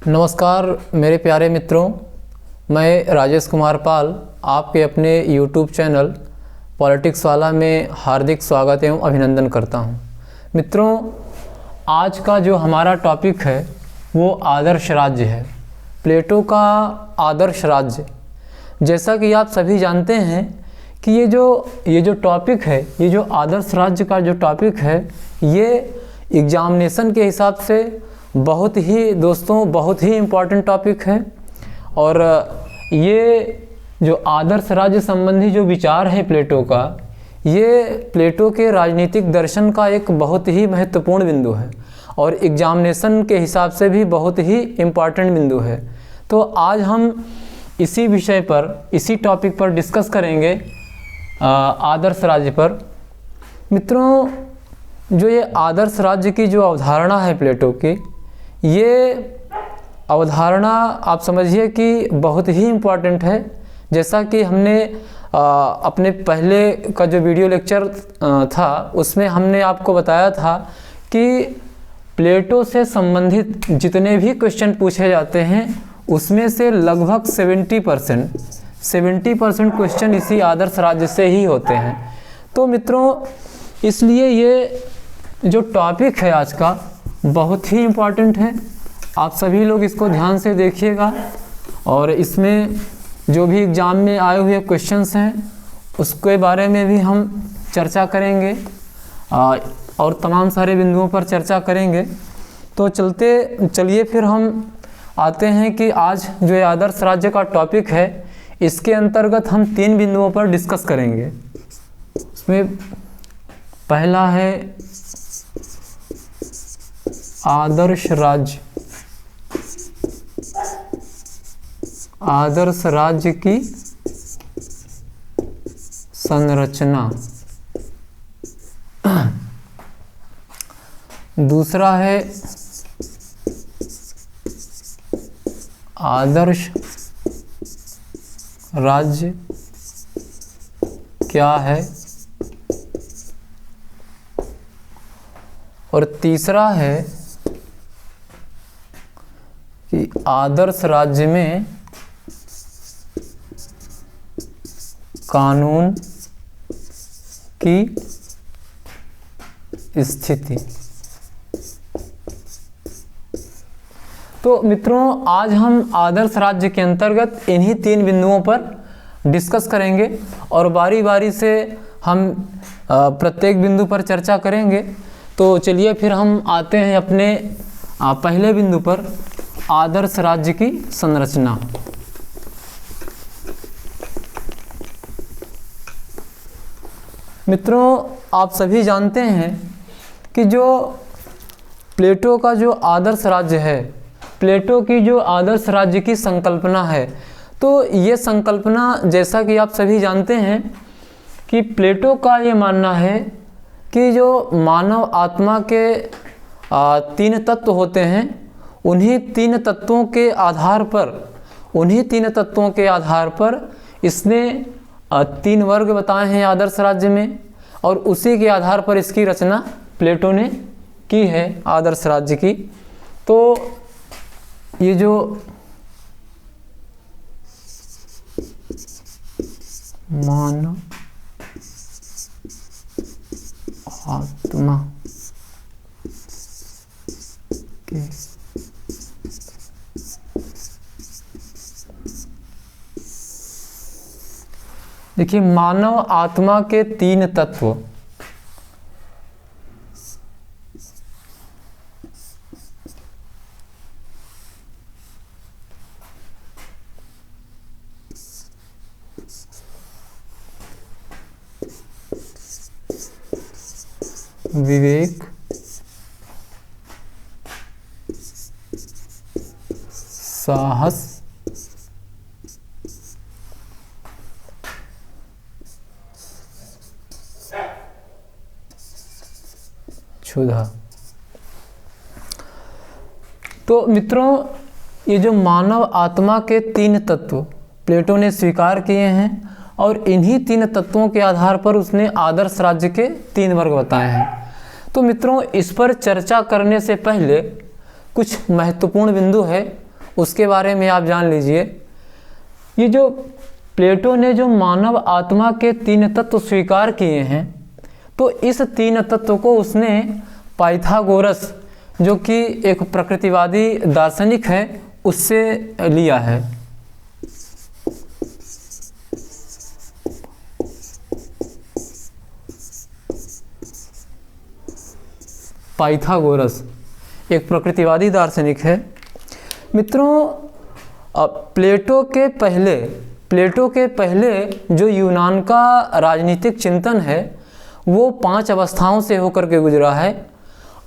नमस्कार मेरे प्यारे मित्रों, मैं राजेश कुमार पाल आपके अपने YouTube चैनल पॉलिटिक्स वाला में हार्दिक स्वागत एवं अभिनंदन करता हूं। मित्रों, आज का जो हमारा टॉपिक है वो आदर्श राज्य है, प्लेटो का आदर्श राज्य। जैसा कि आप सभी जानते हैं कि ये जो टॉपिक है, ये जो आदर्श राज्य का जो टॉपिक है, ये एग्जामिनेशन के हिसाब से बहुत ही इम्पॉर्टेंट टॉपिक है। और ये जो आदर्श राज्य संबंधी जो विचार है प्लेटो का, ये प्लेटो के राजनीतिक दर्शन का एक बहुत ही महत्वपूर्ण बिंदु है और एग्जामिनेशन के हिसाब से भी बहुत ही इम्पॉर्टेंट बिंदु है। तो आज हम इसी विषय पर, इसी टॉपिक पर डिस्कस करेंगे, आदर्श राज्य पर। मित्रों, जो ये आदर्श राज्य की जो अवधारणा है प्लेटो की, ये अवधारणा आप समझिए कि बहुत ही इम्पॉर्टेंट है। जैसा कि हमने अपने पहले का जो वीडियो लेक्चर था उसमें हमने आपको बताया था कि प्लेटो से संबंधित जितने भी क्वेश्चन पूछे जाते हैं उसमें से लगभग 70% क्वेश्चन इसी आदर्श राज्य से ही होते हैं। तो मित्रों, इसलिए ये जो टॉपिक है आज का बहुत ही इम्पॉर्टेंट है। आप सभी लोग इसको ध्यान से देखिएगा और इसमें जो भी एग्ज़ाम में आए हुए क्वेश्चंस हैं उसके बारे में भी हम चर्चा करेंगे और तमाम सारे बिंदुओं पर चर्चा करेंगे। तो चलिए फिर हम आते हैं कि आज जो ये आदर्श राज्य का टॉपिक है, इसके अंतर्गत हम 3 बिंदुओं पर डिस्कस करेंगे। इसमें पहला है आदर्श राज्य, आदर्श राज्य की संरचना। दूसरा है आदर्श राज्य क्या है, और तीसरा है कि आदर्श राज्य में कानून की स्थिति। तो मित्रों, आज हम आदर्श राज्य के अंतर्गत इन्हीं 3 बिंदुओं पर डिस्कस करेंगे और बारी बारी से हम प्रत्येक बिंदु पर चर्चा करेंगे। तो चलिए फिर हम आते हैं अपने पहले बिंदु पर, आदर्श राज्य की संरचना। मित्रों, आप सभी जानते हैं कि जो प्लेटो का जो आदर्श राज्य है, प्लेटो की जो आदर्श राज्य की संकल्पना है, तो ये संकल्पना जैसा कि आप सभी जानते हैं कि प्लेटो का ये मानना है कि जो मानव आत्मा के 3 तत्व होते हैं, उन्हीं 3 तत्वों के आधार पर इसने 3 वर्ग बताए हैं आदर्श राज्य में, और उसी के आधार पर इसकी रचना प्लेटो ने की है आदर्श राज्य की। तो ये जो मानव आत्मा के देखिए, मानव आत्मा के 3 तत्व, विवेक, साहस, क्षुधा। तो मित्रों, ये जो मानव आत्मा के 3 तत्व प्लेटो ने स्वीकार किए हैं और इन्हीं 3 तत्वों के आधार पर उसने आदर्श राज्य के 3 वर्ग बताए हैं। तो मित्रों, इस पर चर्चा करने से पहले कुछ महत्वपूर्ण बिंदु है उसके बारे में आप जान लीजिए। ये जो प्लेटो ने जो मानव आत्मा के 3 तत्व स्वीकार किए हैं, तो इस 3 तत्व को उसने पाइथागोरस, जो कि एक प्रकृतिवादी दार्शनिक है, उससे लिया है। पाइथागोरस एक प्रकृतिवादी दार्शनिक है। मित्रों, प्लेटो के पहले जो यूनान का राजनीतिक चिंतन है वो 5 अवस्थाओं से होकर के गुजरा है,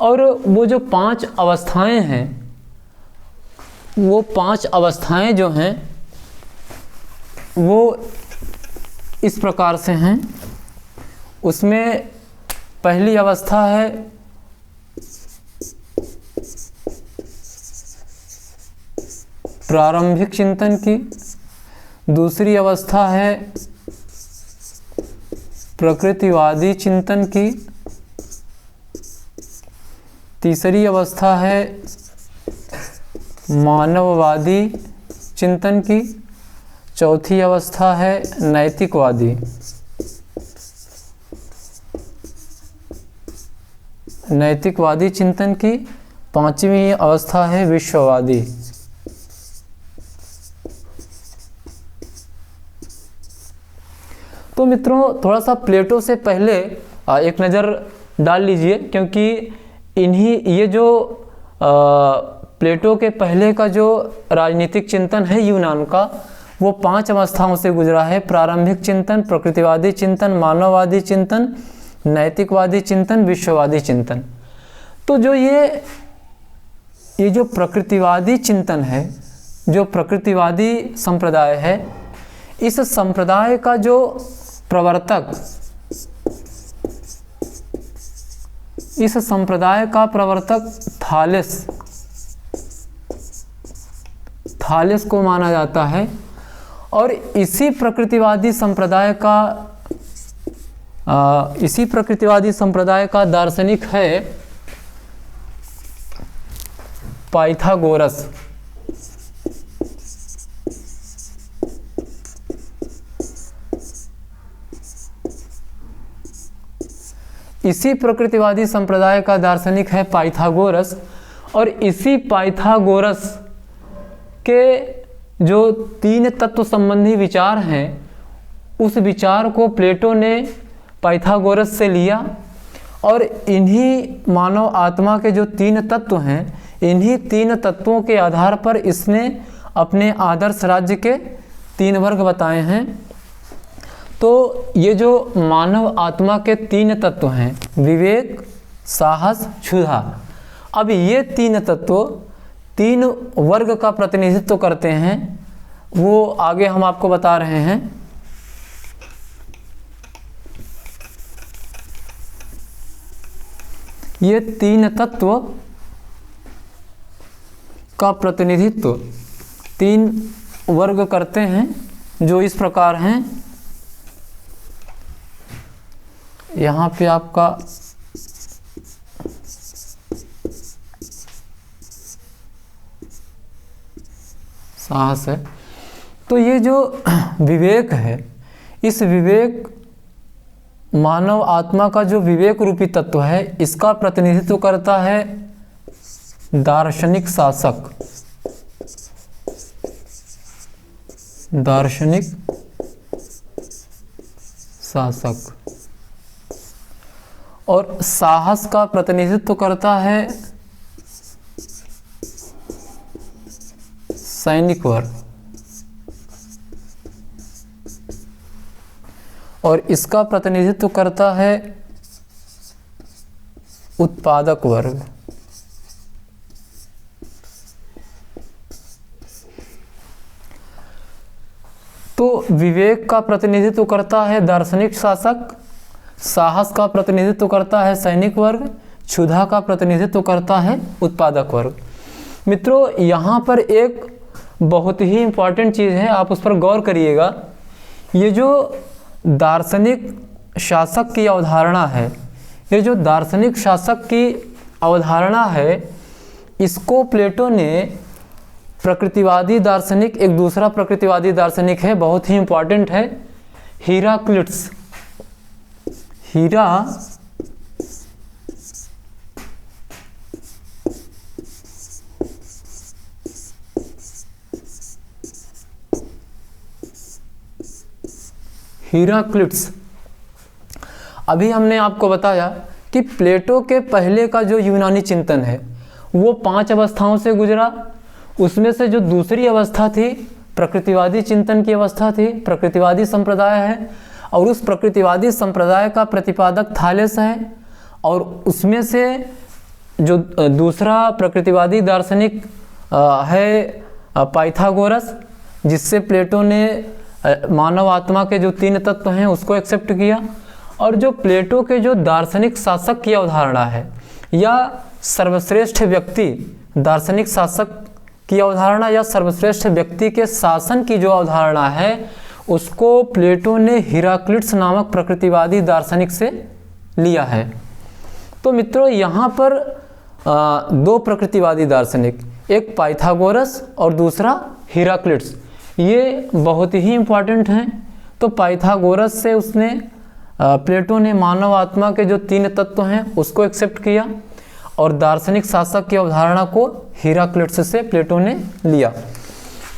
और वो जो 5 अवस्थाएं हैं, वो 5 अवस्थाएं जो हैं वो इस प्रकार से हैं। उसमें पहली अवस्था है प्रारंभिक चिंतन की, दूसरी अवस्था है प्रकृतिवादी चिंतन की, तीसरी अवस्था है मानववादी चिंतन की, चौथी अवस्था है नैतिकवादी चिंतन की, 5वीं अवस्था है विश्ववादी। तो मित्रों, थोड़ा सा प्लेटो से पहले एक नज़र डाल लीजिए, क्योंकि ये जो प्लेटो के पहले का जो राजनीतिक चिंतन है यूनान का, वो 5 अवस्थाओं से गुजरा है। प्रारंभिक चिंतन, प्रकृतिवादी चिंतन, मानववादी चिंतन, नैतिकवादी चिंतन, विश्ववादी चिंतन। तो जो ये जो प्रकृतिवादी चिंतन है, जो प्रकृतिवादी संप्रदाय है, इस संप्रदाय का जो प्रवर्तक, इस संप्रदाय का प्रवर्तक थालेस को माना जाता है, और इसी प्रकृतिवादी संप्रदाय का दार्शनिक है पाइथागोरस। इसी प्रकृतिवादी संप्रदाय का दार्शनिक है पाइथागोरस, और इसी पाइथागोरस के जो 3 तत्व संबंधी विचार हैं, उस विचार को प्लेटो ने पाइथागोरस से लिया, और इन्हीं मानव आत्मा के जो 3 तत्व हैं, इन्हीं 3 तत्वों के आधार पर इसने अपने आदर्श राज्य के 3 वर्ग बताए हैं। तो ये जो मानव आत्मा के 3 तत्व हैं, विवेक, साहस, क्षुधा, अब ये 3 तत्व 3 वर्ग का प्रतिनिधित्व करते हैं, वो आगे हम आपको बता रहे हैं। ये 3 तत्व का प्रतिनिधित्व 3 वर्ग करते हैं, जो इस प्रकार हैं। यहाँ पे आपका साहस है। तो ये जो विवेक है, इस विवेक, मानव आत्मा का जो विवेक रूपी तत्व है, इसका प्रतिनिधित्व करता है दार्शनिक शासक। और साहस का प्रतिनिधित्व करता है सैनिक वर्ग, और इसका प्रतिनिधित्व करता है उत्पादक वर्ग। तो विवेक का प्रतिनिधित्व करता है दार्शनिक शासक, साहस का प्रतिनिधित्व करता है सैनिक वर्ग, क्षुधा का प्रतिनिधित्व करता है उत्पादक वर्ग। मित्रों, यहाँ पर एक बहुत ही इम्पॉर्टेंट चीज़ है, आप उस पर गौर करिएगा। ये जो दार्शनिक शासक की अवधारणा है, ये जो दार्शनिक शासक की अवधारणा है, इसको प्लेटो ने प्रकृतिवादी दार्शनिक, एक दूसरा प्रकृतिवादी दार्शनिक है, बहुत ही इंपॉर्टेंट है, हेराक्लिट्स। हेराक्लिट्स। अभी हमने आपको बताया कि प्लेटो के पहले का जो यूनानी चिंतन है वो 5 अवस्थाओं से गुजरा। उसमें से जो दूसरी अवस्था थी प्रकृतिवादी चिंतन की अवस्था थी, प्रकृतिवादी संप्रदाय है, और उस प्रकृतिवादी संप्रदाय का प्रतिपादक थालेस है। और उसमें से जो दूसरा प्रकृतिवादी दार्शनिक है पाइथागोरस, जिससे प्लेटो ने मानव आत्मा के जो 3 तत्व हैं उसको एक्सेप्ट किया। और जो प्लेटो के जो दार्शनिक शासक की अवधारणा है या सर्वश्रेष्ठ व्यक्ति, दार्शनिक शासक की अवधारणा या सर्वश्रेष्ठ व्यक्ति के शासन की जो अवधारणा है उसको प्लेटो ने हेराक्लिट्स नामक प्रकृतिवादी दार्शनिक से लिया है। तो मित्रों यहाँ पर 2 प्रकृतिवादी दार्शनिक, एक पाइथागोरस और दूसरा हेराक्लिट्स, ये बहुत ही इम्पॉर्टेंट हैं। तो पाइथागोरस से उसने प्लेटो ने मानव आत्मा के जो 3 तत्व हैं उसको एक्सेप्ट किया और दार्शनिक शासक की अवधारणा को हेराक्लिट्स से प्लेटो ने लिया।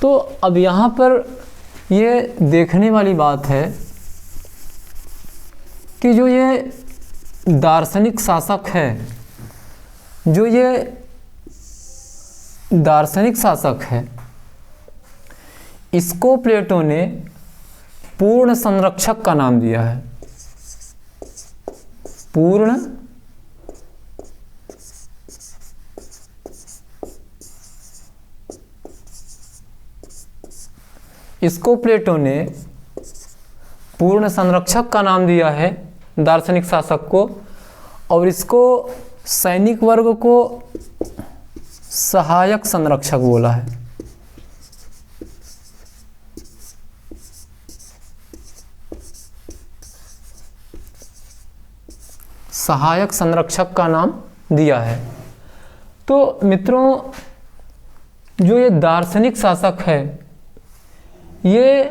तो अब यहाँ पर ये देखने वाली बात है कि जो ये दार्शनिक शासक है, जो ये दार्शनिक शासक है, इसको प्लेटो ने पूर्ण संरक्षक का नाम दिया है। पूर्ण इसको प्लेटो ने पूर्ण संरक्षक का नाम दिया है दार्शनिक शासक को, और इसको सैनिक वर्ग को सहायक संरक्षक बोला है। सहायक संरक्षक का नाम दिया है। तो मित्रों जो ये दार्शनिक शासक है ये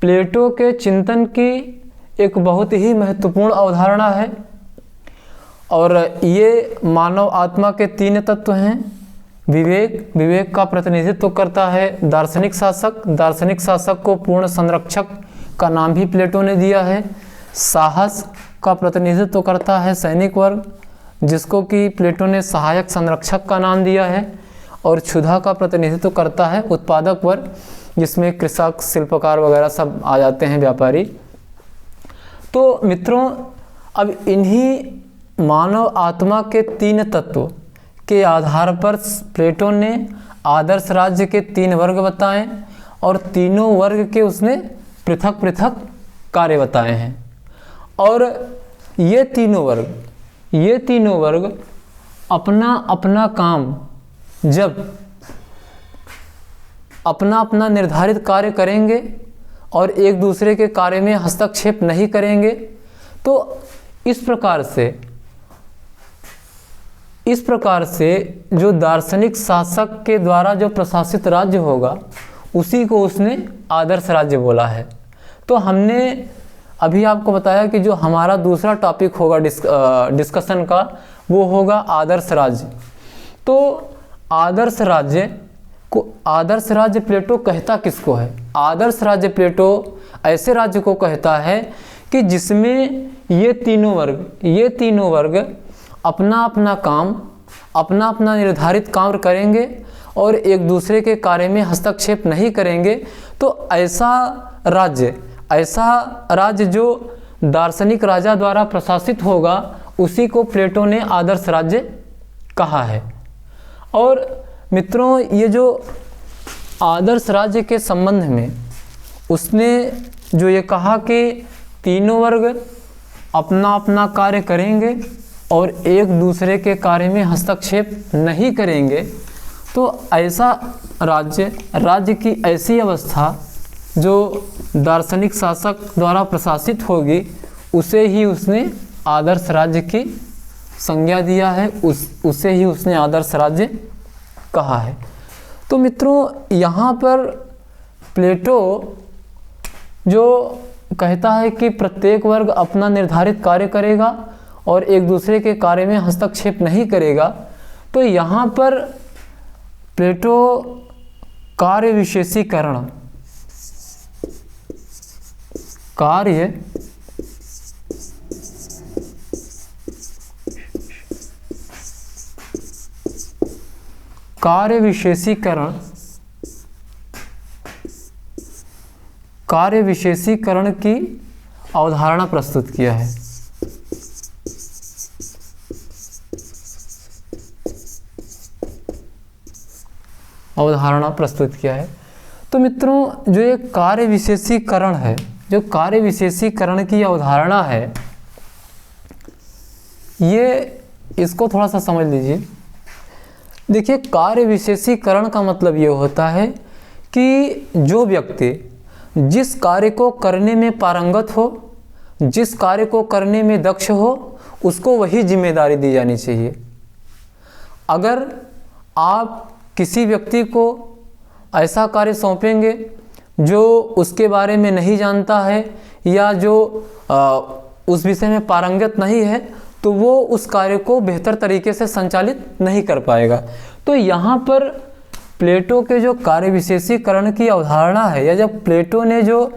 प्लेटो के चिंतन की एक बहुत ही महत्वपूर्ण अवधारणा है। और ये मानव आत्मा के 3 तत्व हैं। विवेक का प्रतिनिधित्व करता है दार्शनिक शासक। दार्शनिक शासक को पूर्ण संरक्षक का नाम भी प्लेटो ने दिया है। साहस का प्रतिनिधित्व करता है सैनिक वर्ग, जिसको कि प्लेटो ने सहायक संरक्षक का नाम दिया है। और क्षुधा का प्रतिनिधित्व करता है उत्पादक वर्ग, जिसमें कृषक, शिल्पकार वगैरह सब आ जाते हैं, व्यापारी। तो मित्रों अब इन्हीं मानव आत्मा के 3 तत्व के आधार पर प्लेटो ने आदर्श राज्य के 3 वर्ग बताए और तीनों वर्ग के उसने पृथक पृथक कार्य बताए हैं। और ये तीनों वर्ग अपना अपना काम जब अपना अपना निर्धारित कार्य करेंगे और एक दूसरे के कार्य में हस्तक्षेप नहीं करेंगे, तो इस प्रकार से जो दार्शनिक शासक के द्वारा जो प्रशासित राज्य होगा उसी को उसने आदर्श राज्य बोला है। तो हमने अभी आपको बताया कि जो हमारा दूसरा टॉपिक होगा डिस्कशन का वो होगा आदर्श राज्य। तो आदर्श राज्य प्लेटो कहता किसको है? आदर्श राज्य प्लेटो ऐसे राज्य को कहता है कि जिसमें ये तीनों वर्ग अपना अपना काम, अपना अपना निर्धारित कार्य करेंगे और एक दूसरे के कार्य में हस्तक्षेप नहीं करेंगे। तो ऐसा राज्य जो दार्शनिक राजा द्वारा प्रशासित होगा उसी को प्लेटो ने आदर्श राज्य कहा है। और मित्रों ये जो आदर्श राज्य के संबंध में उसने जो ये कहा कि तीनों वर्ग अपना अपना कार्य करेंगे और एक दूसरे के कार्य में हस्तक्षेप नहीं करेंगे, तो ऐसा राज्य की ऐसी अवस्था जो दार्शनिक शासक द्वारा प्रशासित होगी उसे ही उसने आदर्श राज्य की संज्ञा दिया है, उसे ही उसने आदर्श राज्य कहा है। तो मित्रों यहाँ पर प्लेटो जो कहता है कि प्रत्येक वर्ग अपना निर्धारित कार्य करेगा और एक दूसरे के कार्य में हस्तक्षेप नहीं करेगा, तो यहाँ पर प्लेटो कार्य विशेषीकरण, कार्य विशेषीकरण की अवधारणा प्रस्तुत किया है। तो मित्रों जो ये कार्य विशेषीकरण है, जो कार्य विशेषीकरण की अवधारणा है, ये इसको थोड़ा सा समझ लीजिए। देखिए, कार्य विशेषीकरण का मतलब ये होता है कि जो व्यक्ति जिस कार्य को करने में पारंगत हो, जिस कार्य को करने में दक्ष हो, उसको वही जिम्मेदारी दी जानी चाहिए। अगर आप किसी व्यक्ति को ऐसा कार्य सौंपेंगे जो उसके बारे में नहीं जानता है या जो उस विषय में पारंगत नहीं है, तो वो उस कार्य को बेहतर तरीके से संचालित नहीं कर पाएगा। तो यहाँ पर प्लेटो के जो कार्य विशेषीकरण की अवधारणा है, या जब प्लेटो ने जो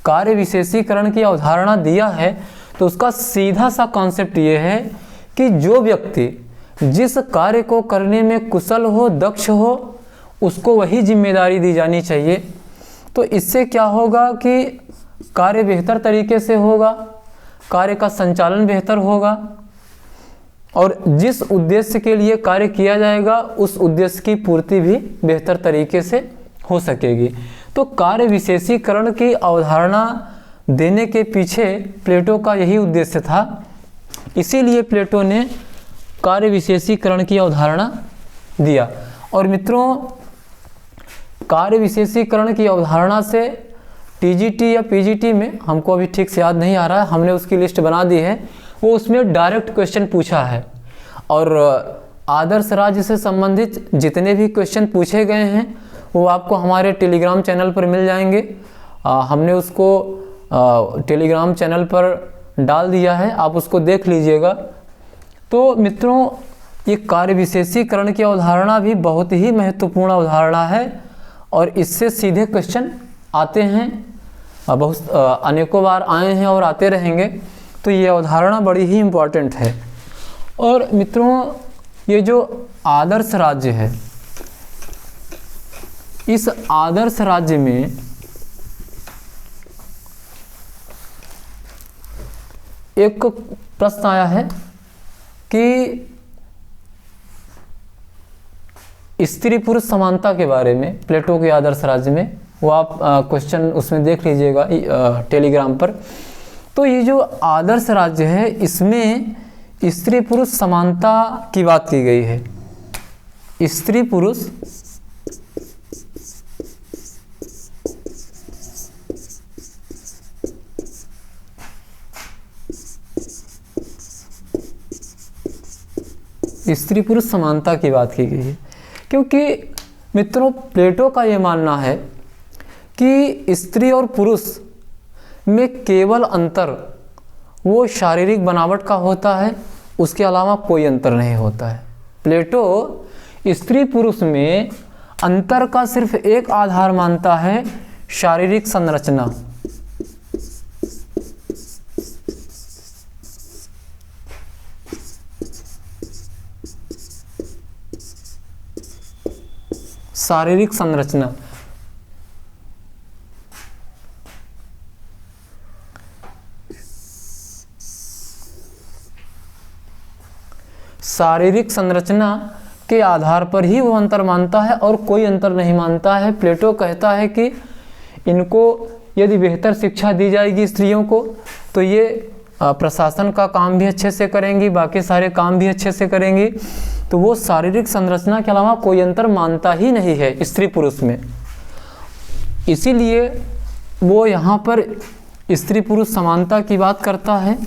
कार्य विशेषीकरण की अवधारणा दिया है, तो उसका सीधा सा कॉन्सेप्ट ये है कि जो व्यक्ति जिस कार्य को करने में कुशल हो, दक्ष हो, उसको वही जिम्मेदारी दी जानी चाहिए। तो इससे क्या होगा कि कार्य बेहतर तरीके से होगा, कार्य का संचालन बेहतर होगा और जिस उद्देश्य के लिए कार्य किया जाएगा उस उद्देश्य की पूर्ति भी बेहतर तरीके से हो सकेगी। तो कार्य विशेषीकरण की अवधारणा देने के पीछे प्लेटो का यही उद्देश्य था। इसीलिए प्लेटो ने कार्य विशेषीकरण की अवधारणा दिया। और मित्रों, कार्य विशेषीकरण की अवधारणा से टीजीटी या पीजीटी में, हमको अभी ठीक से याद नहीं आ रहा है, हमने उसकी लिस्ट बना दी है, वो उसमें डायरेक्ट क्वेश्चन पूछा है। और आदर्श राज्य से संबंधित जितने भी क्वेश्चन पूछे गए हैं वो आपको हमारे टेलीग्राम चैनल पर मिल जाएंगे। हमने उसको टेलीग्राम चैनल पर डाल दिया है, आप उसको देख लीजिएगा। तो मित्रों, ये कार्य विशेषीकरण की अवधारणा भी बहुत ही महत्वपूर्ण अवधारणा है और इससे सीधे क्वेश्चन आते हैं, बहुत अनेकों बार आए हैं और आते रहेंगे। तो ये अवधारणा बड़ी ही इम्पोर्टेंट है। और मित्रों, ये जो आदर्श राज्य है, इस आदर्श राज्य में एक प्रश्न आया है कि स्त्री पुरुष समानता के बारे में प्लेटो के आदर्श राज्य में, वो आप क्वेश्चन उसमें देख लीजिएगा टेलीग्राम पर। तो ये जो आदर्श राज्य है, इसमें स्त्री पुरुष समानता की बात की गई है। स्त्री पुरुष समानता की बात की गई है, क्योंकि मित्रों प्लेटो का ये मानना है कि स्त्री और पुरुष में केवल अंतर वो शारीरिक बनावट का होता है, उसके अलावा कोई अंतर नहीं होता है। प्लेटो स्त्री पुरुष में अंतर का सिर्फ एक आधार मानता है, शारीरिक संरचना। शारीरिक संरचना। शारीरिक संरचना के आधार पर ही वो अंतर मानता है और कोई अंतर नहीं मानता है। प्लेटो कहता है कि इनको यदि बेहतर शिक्षा दी जाएगी स्त्रियों को, तो ये प्रशासन का काम भी अच्छे से करेंगी, बाकी सारे काम भी अच्छे से करेंगी। तो वो शारीरिक संरचना के अलावा कोई अंतर मानता ही नहीं है स्त्री पुरुष में। इसीलिए वो यहाँ पर स्त्री पुरुष समानता की बात करता है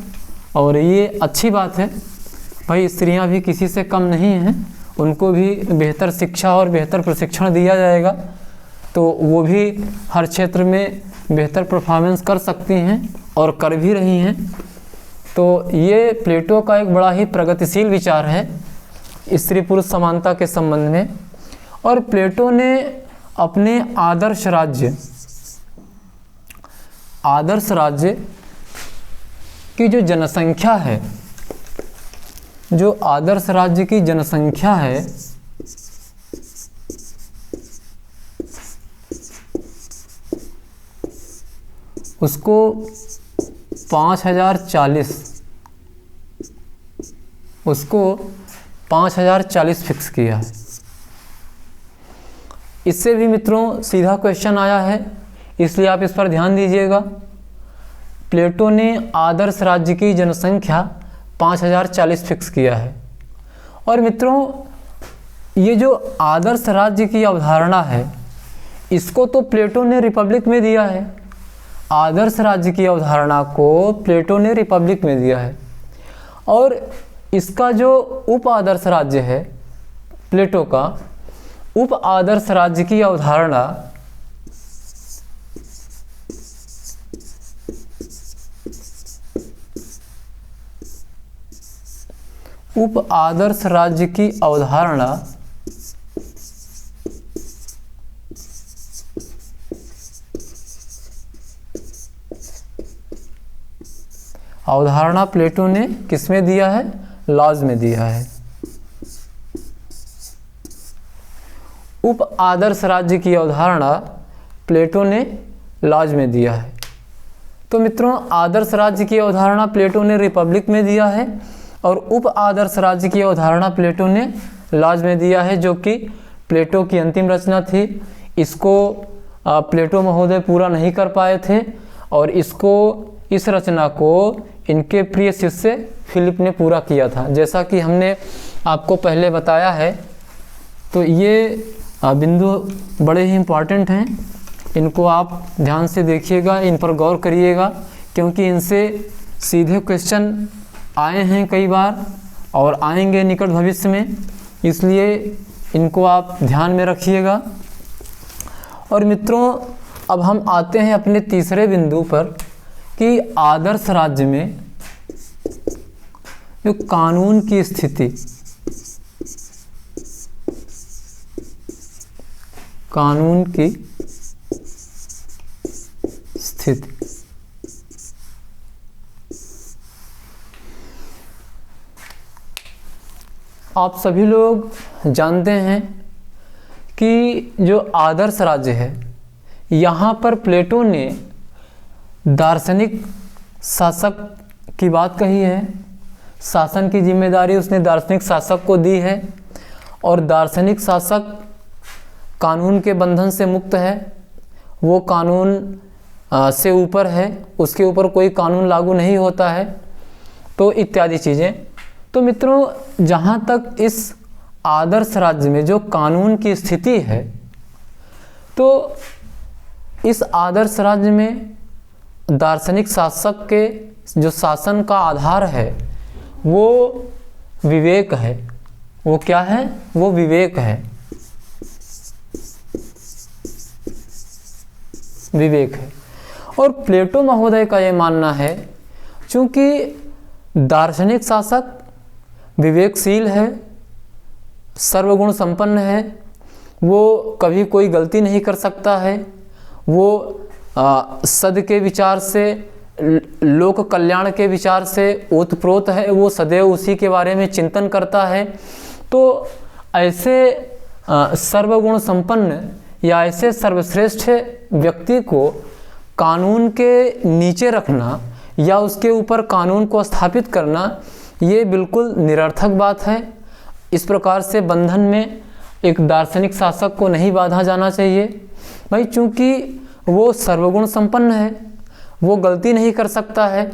और ये अच्छी बात है। भाई, स्त्रियां भी किसी से कम नहीं हैं उनको भी बेहतर शिक्षा और बेहतर प्रशिक्षण दिया जाएगा तो वो भी हर क्षेत्र में बेहतर परफॉर्मेंस कर सकती हैं और कर भी रही हैं। तो ये प्लेटो का एक बड़ा ही प्रगतिशील विचार है स्त्री पुरुष समानता के संबंध में। और प्लेटो ने अपने आदर्श राज्य की जो जनसंख्या है, जो आदर्श राज्य की जनसंख्या है उसको 5040 फिक्स किया है। इससे भी मित्रों सीधा क्वेश्चन आया है, इसलिए आप इस पर ध्यान दीजिएगा। प्लेटो ने आदर्श राज्य की जनसंख्या 5040 फिक्स किया है। और मित्रों ये जो आदर्श राज्य की अवधारणा है इसको तो प्लेटो ने रिपब्लिक में दिया है। आदर्श राज्य की अवधारणा को प्लेटो ने रिपब्लिक में दिया है। और इसका जो उप आदर्श राज्य है प्लेटो का, उप आदर्श राज्य की अवधारणा उप आदर्श राज्य की अवधारणा प्लेटो ने किसमें दिया है? लॉज में दिया है। उप आदर्श राज्य की अवधारणा प्लेटो ने लॉज में दिया है। तो मित्रों आदर्श राज्य की अवधारणा प्लेटो ने रिपब्लिक में दिया है और उप आदर्श राज्य की अवधारणा प्लेटो ने लॉज में दिया है, जो कि प्लेटो की अंतिम रचना थी। इसको प्लेटो महोदय पूरा नहीं कर पाए थे और इस रचना को इनके प्रिय शिष्य फिलिप ने पूरा किया था, जैसा कि हमने आपको पहले बताया है। तो ये बिंदु बड़े ही इम्पॉर्टेंट हैं, इनको आप ध्यान से देखिएगा, इन पर गौर करिएगा, क्योंकि इनसे सीधे क्वेश्चन आए हैं कई बार और आएंगे निकट भविष्य में, इसलिए इनको आप ध्यान में रखिएगा। और मित्रों अब हम आते हैं अपने तीसरे बिंदु पर कि आदर्श राज्य में जो कानून की स्थिति, कानून की स्थिति आप सभी लोग जानते हैं कि जो आदर्श राज्य है यहाँ पर प्लेटो ने दार्शनिक शासक की बात कही है। शासन की जिम्मेदारी उसने दार्शनिक शासक को दी है और दार्शनिक शासक कानून के बंधन से मुक्त है, वो कानून से ऊपर है, उसके ऊपर कोई कानून लागू नहीं होता है, तो इत्यादि चीज़ें। तो मित्रों जहाँ तक इस आदर्श राज्य में जो कानून की स्थिति है, तो इस आदर्श राज्य में दार्शनिक शासक के जो शासन का आधार है वो विवेक है। वो क्या है? वो विवेक है, विवेक है। और प्लेटो महोदय का ये मानना है, चूँकि दार्शनिक शासक विवेकशील है, सर्वगुण संपन्न है, वो कभी कोई गलती नहीं कर सकता है, वो सद के विचार से, लोक कल्याण के विचार से ओतप्रोत है, वो सदैव उसी के बारे में चिंतन करता है। तो ऐसे सर्वगुण संपन्न या ऐसे सर्वश्रेष्ठ व्यक्ति को कानून के नीचे रखना या उसके ऊपर कानून को स्थापित करना ये बिल्कुल निरर्थक बात है। इस प्रकार से बंधन में एक दार्शनिक शासक को नहीं बांधा जाना चाहिए भाई, चूँकि वो सर्वगुण संपन्न है, वो गलती नहीं कर सकता है,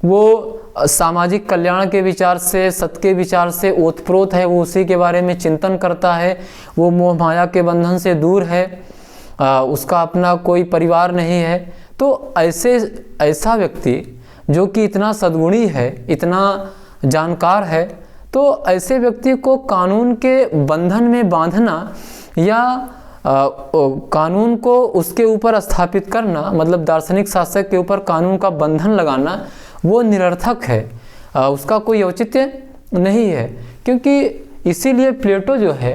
वो सामाजिक कल्याण के विचार से, सत्य के विचार से ओतप्रोत है, वो उसी के बारे में चिंतन करता है, वो मोह माया के बंधन से दूर है, उसका अपना कोई परिवार नहीं है। तो ऐसा व्यक्ति जो कि इतना सद्गुणी है, इतना जानकार है, तो ऐसे व्यक्ति को कानून के बंधन में बांधना या कानून को उसके ऊपर स्थापित करना, मतलब दार्शनिक शासक के ऊपर कानून का बंधन लगाना, वो निरर्थक है, उसका कोई औचित्य नहीं है। क्योंकि इसीलिए प्लेटो जो है,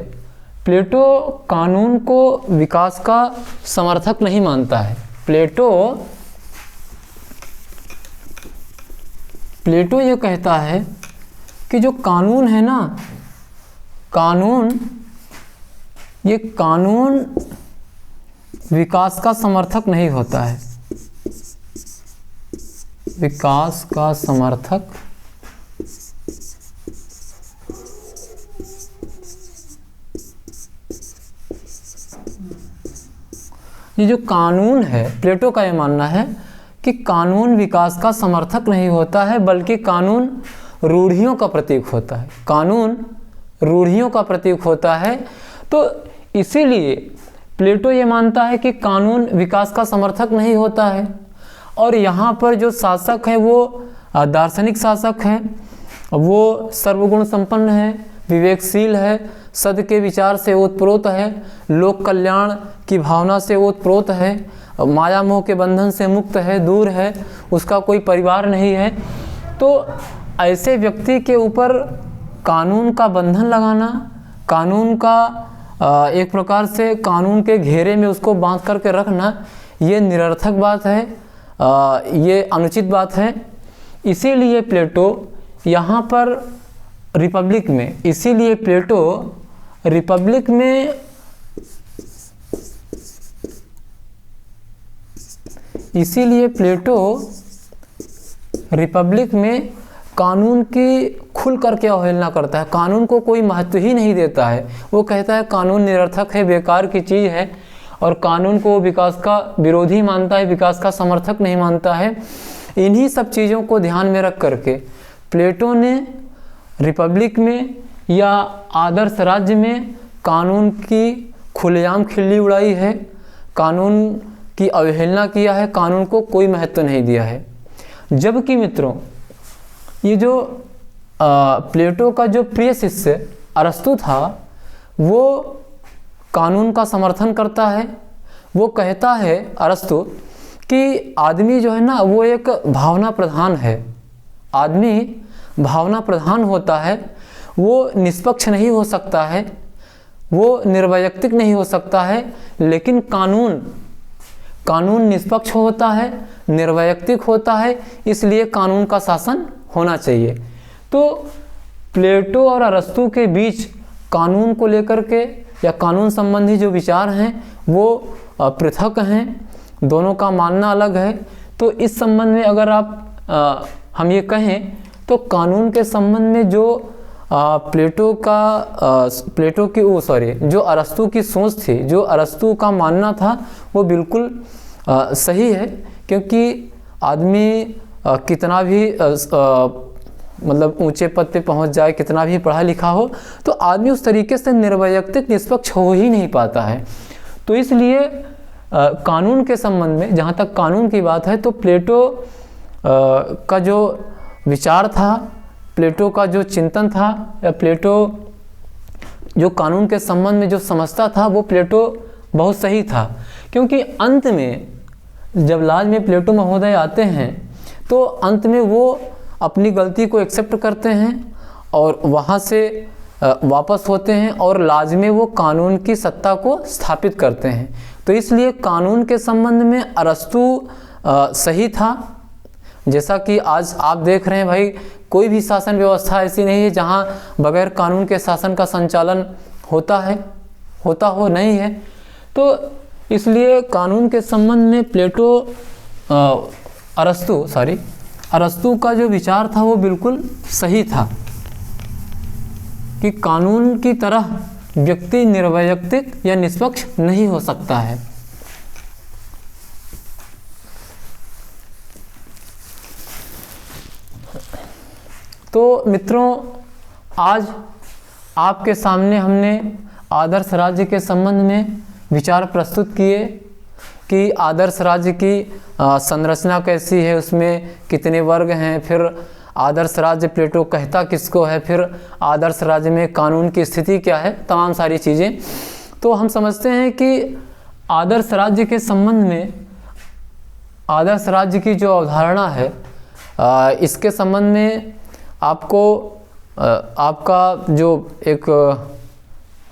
प्लेटो कानून को विकास का समर्थक नहीं मानता है। प्लेटो ये कहता है कि जो कानून है ना, कानून विकास का समर्थक नहीं होता है। विकास का समर्थक ये जो कानून है, प्लेटो का ये मानना है कि कानून विकास का समर्थक नहीं होता है, बल्कि कानून रूढ़ियों का प्रतीक होता है। कानून रूढ़ियों का प्रतीक होता है। तो इसीलिए प्लेटो ये मानता है कि कानून विकास का समर्थक नहीं होता है। और यहाँ पर जो शासक है वो दार्शनिक शासक है, वो सर्वगुण संपन्न है, विवेकशील है, सद के विचार से ओतप्रोत है, लोक कल्याण की भावना से ओतप्रोत है, माया मोह के बंधन से मुक्त है, दूर है, उसका कोई परिवार नहीं है। तो ऐसे व्यक्ति के ऊपर कानून का बंधन लगाना, कानून का एक प्रकार से कानून के घेरे में उसको बांध करके रखना, ये निरर्थक बात है, ये अनुचित बात है। इसीलिए प्लेटो यहाँ पर रिपब्लिक में, इसीलिए प्लेटो रिपब्लिक में कानून की खुल करके अवहेलना करता है। कानून को कोई महत्व ही नहीं देता है। वो कहता है कानून निरर्थक है, बेकार की चीज़ है, और कानून को विकास का विरोधी मानता है, विकास का समर्थक नहीं मानता है। इन्हीं सब चीज़ों को ध्यान में रख करके प्लेटो ने रिपब्लिक में या आदर्श राज्य में कानून की खुलेआम खिल्ली उड़ाई है, कानून की अवहेलना किया है, कानून को कोई महत्व नहीं दिया है। जबकि मित्रों, ये जो प्लेटो का जो प्रिय शिष्य अरस्तु था, वो कानून का समर्थन करता है। वो कहता है अरस्तु कि आदमी जो है ना, वो एक भावना प्रधान है। आदमी भावना प्रधान होता है, वो निष्पक्ष नहीं हो सकता है, वो निर्वैयक्तिक नहीं हो सकता है। लेकिन कानून निष्पक्ष होता है, निर्वैयक्तिक होता है, इसलिए कानून का शासन होना चाहिए। तो प्लेटो और अरस्तु के बीच कानून को लेकर के या कानून संबंधी जो विचार हैं वो पृथक हैं, दोनों का मानना अलग है। तो इस संबंध में अगर हम ये कहें तो कानून के संबंध में जो जो अरस्तु की सोच थी, जो अरस्तु का मानना था, वो बिल्कुल सही है। क्योंकि आदमी कितना भी मतलब ऊंचे पद पे पहुंच जाए, कितना भी पढ़ा लिखा हो, तो आदमी उस तरीके से निर्वैयक्तिक निष्पक्ष हो ही नहीं पाता है। तो इसलिए कानून के संबंध में, जहाँ तक कानून की बात है, तो प्लेटो का जो विचार था, प्लेटो का जो चिंतन था, या प्लेटो जो कानून के संबंध में जो समझता था, वो प्लेटो बहुत सही था। क्योंकि अंत में जब लाज में प्लेटो महोदय आते हैं, तो अंत में वो अपनी गलती को एक्सेप्ट करते हैं और वहाँ से वापस होते हैं, और लाज में वो कानून की सत्ता को स्थापित करते हैं। तो इसलिए कानून के संबंध में अरस्तु सही था। जैसा कि आज आप देख रहे हैं भाई, कोई भी शासन व्यवस्था ऐसी नहीं है जहाँ बगैर कानून के शासन का संचालन होता हो नहीं है। तो इसलिए कानून के संबंध में अरस्तु का जो विचार था वो बिल्कुल सही था कि कानून की तरह व्यक्ति निर्वैयक्तिक या निष्पक्ष नहीं हो सकता है। तो मित्रों, आज आपके सामने हमने आदर्श राज्य के संबंध में विचार प्रस्तुत किए कि आदर्श राज्य की संरचना कैसी है, उसमें कितने वर्ग हैं, फिर आदर्श राज्य प्लेटो कहता किसको है, फिर आदर्श राज्य में कानून की स्थिति क्या है, तमाम सारी चीज़ें। तो हम समझते हैं कि आदर्श राज्य के संबंध में, आदर्श राज्य की जो अवधारणा है, इसके संबंध में आपको आपका जो एक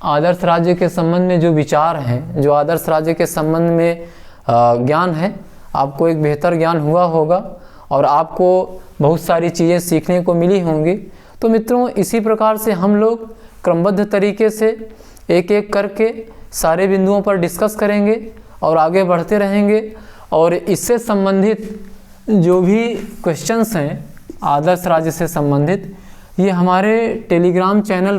आदर्श राज्य के संबंध में जो विचार हैं, जो आदर्श राज्य के संबंध में ज्ञान है, आपको एक बेहतर ज्ञान हुआ होगा और आपको बहुत सारी चीज़ें सीखने को मिली होंगी। तो मित्रों, इसी प्रकार से हम लोग क्रमबद्ध तरीके से एक एक करके सारे बिंदुओं पर डिस्कस करेंगे और आगे बढ़ते रहेंगे। और इससे संबंधित जो भी क्वेश्चंस हैं आदर्श राज्य से संबंधित, ये हमारे टेलीग्राम चैनल